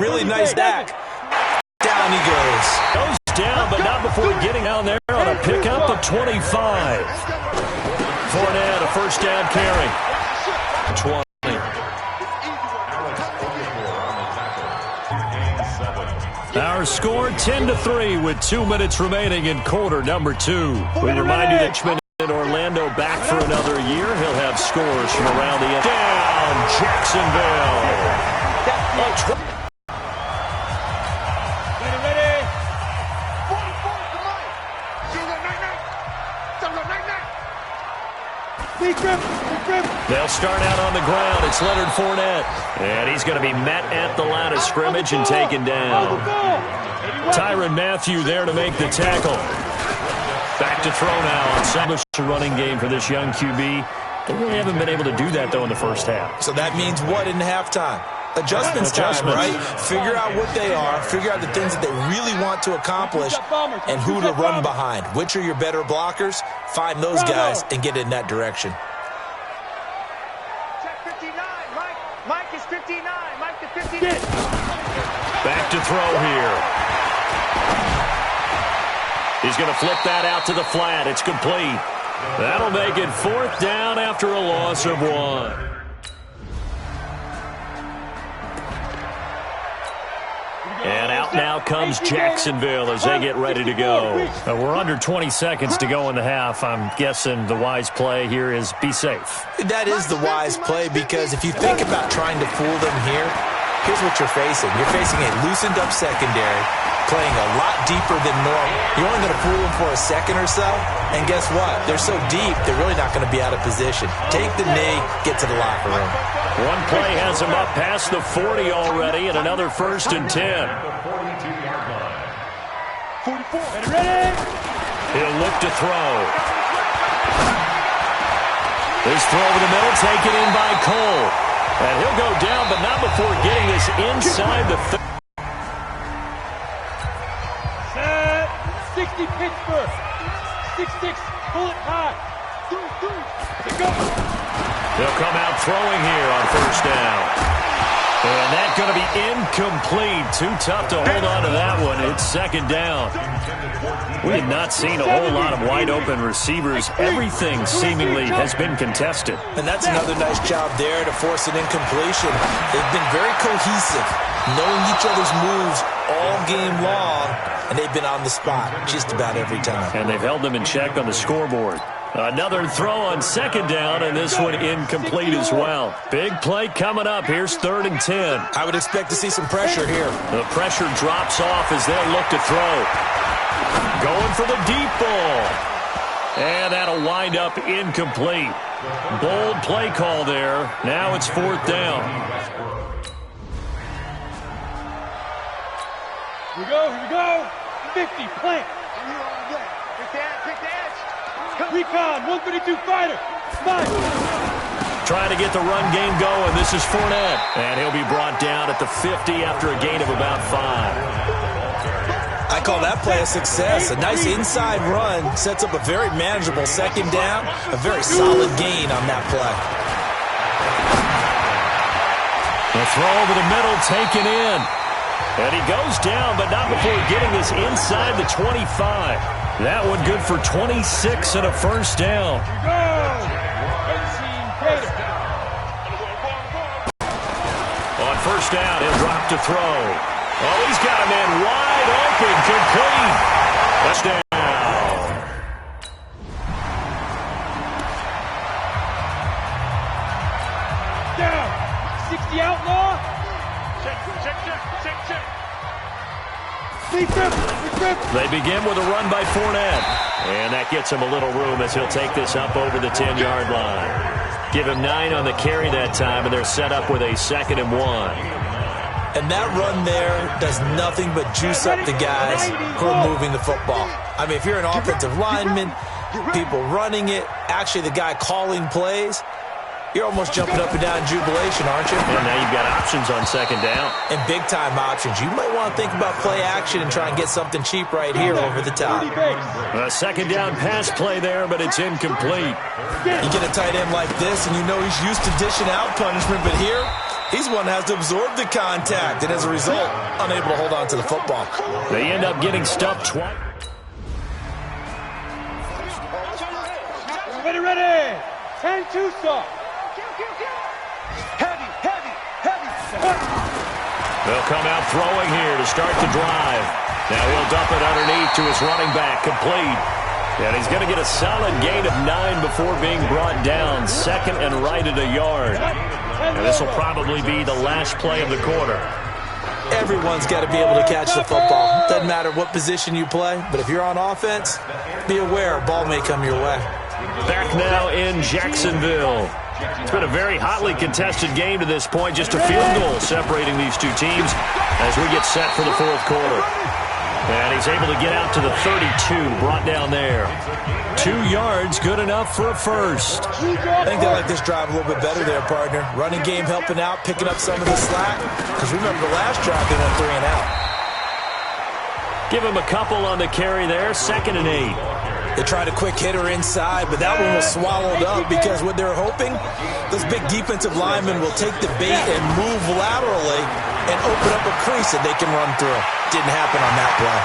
really nice stack. Down he goes. Goes down, but not before getting down there on a pickup of 25. Fournette, a first down carry. 20. Our score 10-3 with 2 minutes remaining in quarter number 2. We remind you that Richmond and Orlando back for another year. He'll have scores from around the end. Down, Jacksonville. They'll start out on the ground. It's Leonard Fournette. And he's going to be met at the line of scrimmage and taken down. Tyrann Mathieu there to make the tackle. Back to throw now on establish a running game for this young QB. They really haven't been able to do that, though, in the first half. So that means what in halftime? Adjustments time, right? Figure out what they are, figure out the things that they really want to accomplish, and who to run behind. Which are your better blockers? Find those guys and get in that direction. Check 59, Mike. Mike is 59. Mike to 59. Back to throw here. He's going to flip that out to the flat. It's complete. That'll make it 4th down after a loss of 1. And out now comes Jacksonville as they get ready to go. We're under 20 seconds to go in the half. I'm guessing the wise play here is be safe. That is the wise play, because if you think about trying to fool them here, here's what you're facing. You're facing a loosened up secondary, playing a lot deeper than normal. You're only going to fool them for a second or so, and guess what? They're so deep, they're really not going to be out of position. Take the knee, get to the locker room. One play has him up past the 40 already, and another 1st and 10. 44. Ready? He'll look to throw. This throw over the middle, taken in by Cole. And he'll go down, but not before getting this inside the 60 Pittsburgh. 6-6. Pull it high. Go. They'll come out throwing here on 1st down. And that's going to be incomplete. Too tough to hold on to that one. It's 2nd down. We have not seen a whole lot of wide-open receivers. Everything seemingly has been contested. And that's another nice job there to force an incompletion. They've been very cohesive, knowing each other's moves all game long, and they've been on the spot just about every time. And they've held them in check on the scoreboard. Another throw on 2nd down, and this one incomplete as well. Big play coming up. Here's 3rd and 10. I would expect to see some pressure here. The pressure drops off as they'll look to throw. Going for the deep ball. And that'll wind up incomplete. Bold play call there. Now it's 4th down. Here we go. 50, plant. Pick the edge. Recon, 132 fighter. Trying to get the run game going. This is Fournette. And he'll be brought down at the 50 after a gain of about 5. I call that play a success. A nice inside run sets up a very manageable 2nd down. A very solid gain on that play. The throw over the middle taken in. And he goes down, but not before getting this inside the 25. That one good for 26 and a 1st down. On 1st down, he'll drop to throw. Oh, he's got a man wide open, complete. Touchdown. Down. 60 outlaw. Check. They begin with a run by Fournette. And that gets him a little room as he'll take this up over the 10-yard line. Give him 9 on the carry that time, and they're set up with a 2nd and 1. And that run there does nothing but juice up the guys who are moving the football. I mean, if you're an offensive lineman, people running it, actually the guy calling plays, you're almost jumping up and down in jubilation, aren't you? And now you've got options on 2nd down. And big-time options. You might want to think about play action and try and get something cheap right here over the top. A 2nd down pass play there, but it's incomplete. You get a tight end like this, and you know he's used to dishing out punishment, but here, He's one that has to absorb the contact, and as a result, unable to hold on to the football. They end up getting stuffed twice. Ready. 10-2 stop. Heavy. They'll come out throwing here to start the drive. Now he'll dump it underneath to his running back, complete. And he's going to get a solid gain of 9 before being brought down. Second and right at a yard. And this will probably be the last play of the quarter. Everyone's got to be able to catch the football. Doesn't matter what position you play, but if you're on offense, be aware a ball may come your way. Back now in Jacksonville. It's been a very hotly contested game to this point. Just a field goal separating these two teams as we get set for the fourth quarter. And he's able to get out to the 32, brought down there. 2 yards, good enough for a first. I think they like this drive a little bit better there, partner. Running game helping out, picking up some of the slack. Because remember, the last drive they went 3 and out. Give him a couple on the carry there, 2nd and 8. They tried a quick hitter inside, but that one was swallowed up because what they're hoping, those big defensive linemen will take the bait and move laterally and open up a crease that they can run through. Didn't happen on that play.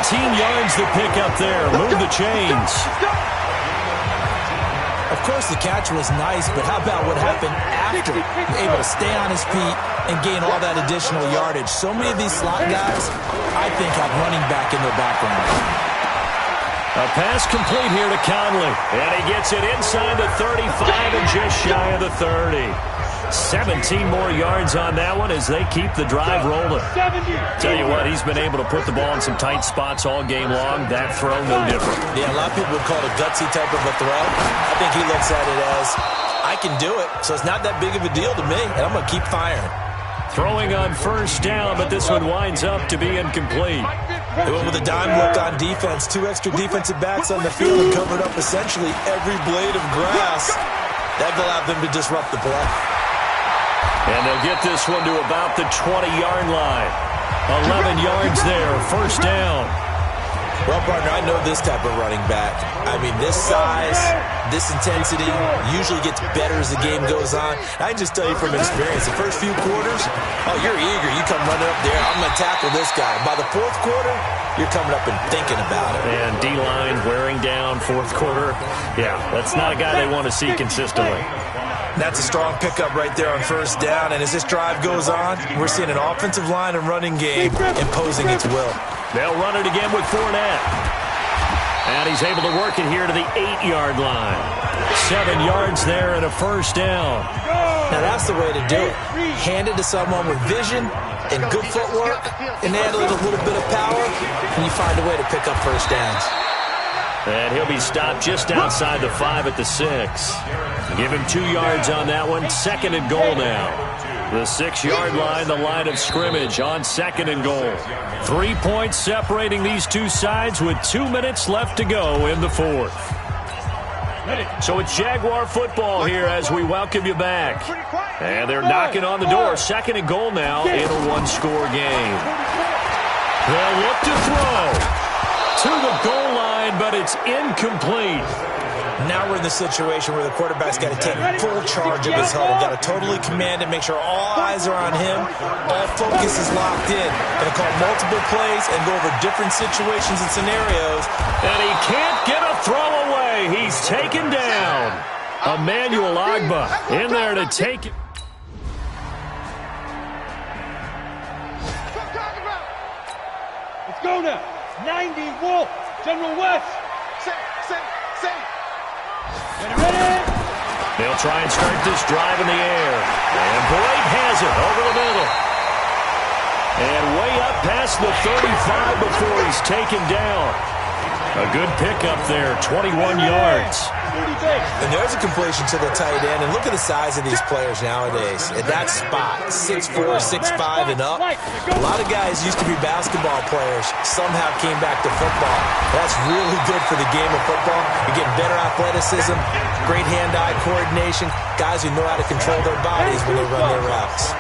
19 yards to pick up there. Move the chains. Of course, the catch was nice, but how about what happened after? Able to stay on his feet and gain all that additional yardage. So many of these slot guys, I think, have running back in their background. A pass complete here to Conley. And he gets it inside the 35 and just shy of the 30. 17 more yards on that one as they keep the drive rolling. Tell you what, he's been able to put the ball in some tight spots all game long. That throw, no different. Yeah, a lot of people would call it a gutsy type of a throw. I think he looks at it as, I can do it, so it's not that big of a deal to me, and I'm going to keep firing. Throwing on first down, but this one winds up to be incomplete. They went with a dime look on defense. 2 extra defensive backs on the field and covered up essentially every blade of grass. That allowed them to disrupt the play. And they'll get this one to about the 20-yard line. 11 yards there, first down. Well, partner, I know this type of running back. I mean, this size, this intensity usually gets better as the game goes on. I can just tell you from experience, the first few quarters, oh, you're eager. You come running up there, I'm going to tackle this guy. By the fourth quarter, you're coming up and thinking about it. And D-line wearing down fourth quarter. Yeah, that's not a guy they want to see consistently. That's a strong pickup right there on first down. And as this drive goes on, we're seeing an offensive line and running game imposing its will. They'll run it again with Fournette. And he's able to work it here to the 8-yard line. 7 yards there and a first down. Now that's the way to do it. Hand it to someone with vision and good footwork, and add a little bit of power, and you find a way to pick up first downs. And he'll be stopped just outside the 5 at the 6. Give him 2 yards on that one. 2nd and goal now. The 6-yard line, the line of scrimmage on 2nd and goal. 3 points separating these two sides with 2 minutes left to go in the fourth. So it's Jaguar football here as we welcome you back. And they're knocking on the door. 2nd and goal now in a one-score game. They'll look to throw to the goal line, but it's incomplete. Now we're in the situation where the quarterback's got to take full charge of his huddle. Got to totally command it, make sure all eyes are on him. All focus is locked in. Going to call multiple plays and go over different situations and scenarios. And he can't get a throw away. He's taken down. Emmanuel Agba in there to take it. Let's go now. 90 Wolf, General West. Ready? They'll try and start this drive in the air. And Bright has it over the middle. And way up past the 35 before he's taken down. A good pickup there, 21 yards. And there's a completion to the tight end. And look at the size of these players nowadays. At that spot, 6'4", 6'5", and up. A lot of guys used to be basketball players. Somehow came back to football. That's really good for the game of football. You're getting better athleticism, great hand-eye coordination, guys who know how to control their bodies when they run their routes.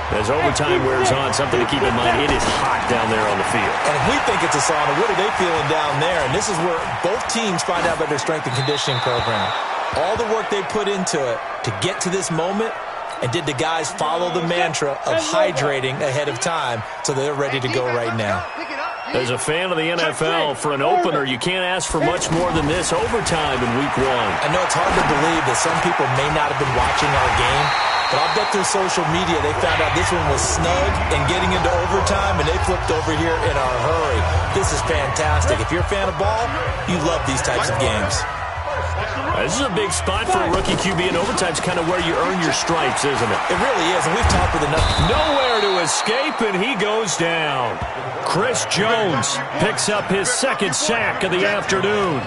As overtime wears on, something to keep in mind, it is hot down there on the field. And if we think it's a sauna, what are they feeling down there? And this is where both teams find out about their strength and conditioning program. All the work they put into it to get to this moment, and did the guys follow the mantra of hydrating ahead of time so they're ready to go right now? As a fan of the NFL, for an opener, you can't ask for much more than this overtime in Week 1. I know it's hard to believe that some people may not have been watching our game, but I'll bet through social media they found out this one was snug and getting into overtime, and they flipped over here in a hurry. This is fantastic. If you're a fan of ball, you love these types of games. This is a big spot for a rookie QB, and overtime's kind of where you earn your stripes, isn't it? It really is, and we've talked with enough. Nowhere to escape, and he goes down. Chris Jones picks up his second sack of the afternoon.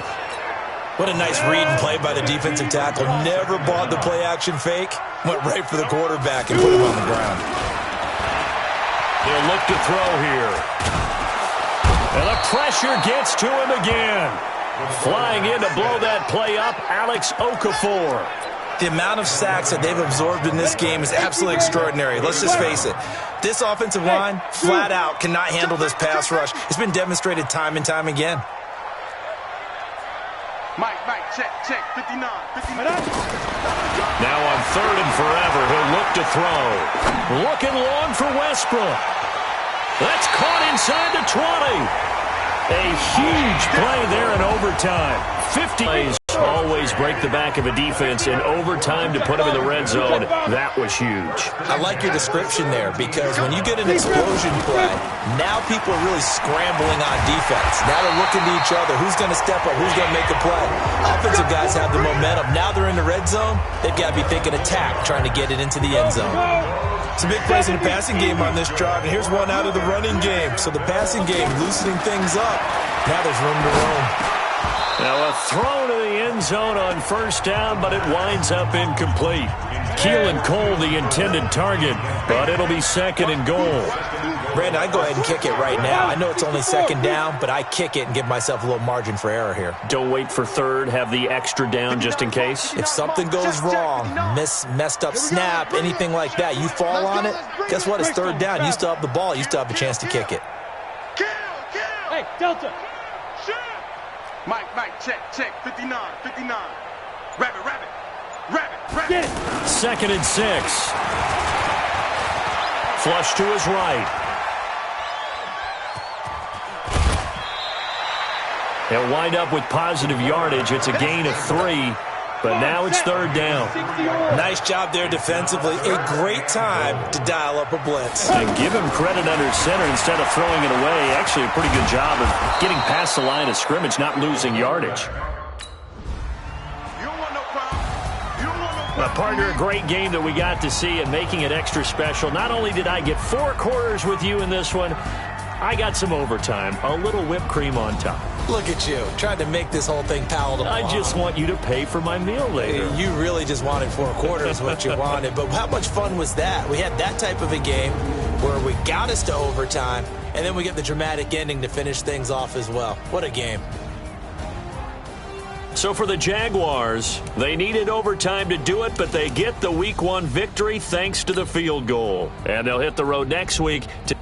What a nice read and play by the defensive tackle. Never bought the play-action fake. Went right for the quarterback and put him on the ground. He'll look to throw here. And the pressure gets to him again. Flying in to blow that play up, Alex Okafor. The amount of sacks that they've absorbed in this game is absolutely extraordinary. Let's just face it. This offensive line, flat out, cannot handle this pass rush. It's been demonstrated time and time again. Mike, check, 59. Now on 3rd and forever, he'll look to throw. Looking long for Westbrook. That's caught inside the 20. A huge play there in overtime. 50 plays always break the back of a defense in overtime to put them in the red zone. That was huge. I like your description there, because when you get an explosion play, now people are really scrambling on defense. Now they're looking to each other. Who's going to step up? Who's going to make a play? Offensive guys have the momentum. Now they're in the red zone. They've got to be thinking attack, trying to get it into the end zone. Some big plays in the passing game on this drive, and here's one out of the running game. So the passing game loosening things up. Now there's room to roam. Now a throw to the end zone on first down, but it winds up incomplete. Keelan Cole, the intended target, but it'll be 2nd and goal. Brandon, I go ahead and kick it right now. I know it's only 2nd down, but I kick it and give myself a little margin for error here. Don't wait for 3rd. Have the extra down just in case. If something goes wrong, messed up snap, anything like that, you fall on it, guess what? It's 3rd down. You still have the ball. You still have a chance to kick it. Hey, Delta. Mike, check, 59. Rabbit. Get it. 2nd and 6. Flush to his right. They'll wind up with positive yardage. It's a gain of 3, but now it's 3rd down. Nice job there defensively. A great time to dial up a blitz. And give him credit under center instead of throwing it away. Actually, a pretty good job of getting past the line of scrimmage, not losing yardage. Partner, a great game that we got to see and making it extra special. Not only did I get 4 quarters with you in this one, I got some overtime, a little whipped cream on top. Look at you, trying to make this whole thing palatable. I just want you to pay for my meal later. You really just wanted 4 quarters, what you wanted. But how much fun was that? We had that type of a game where we got us to overtime, and then we get the dramatic ending to finish things off as well. What a game. So for the Jaguars, they needed overtime to do it, but they get the Week 1 victory thanks to the field goal. And they'll hit the road next week to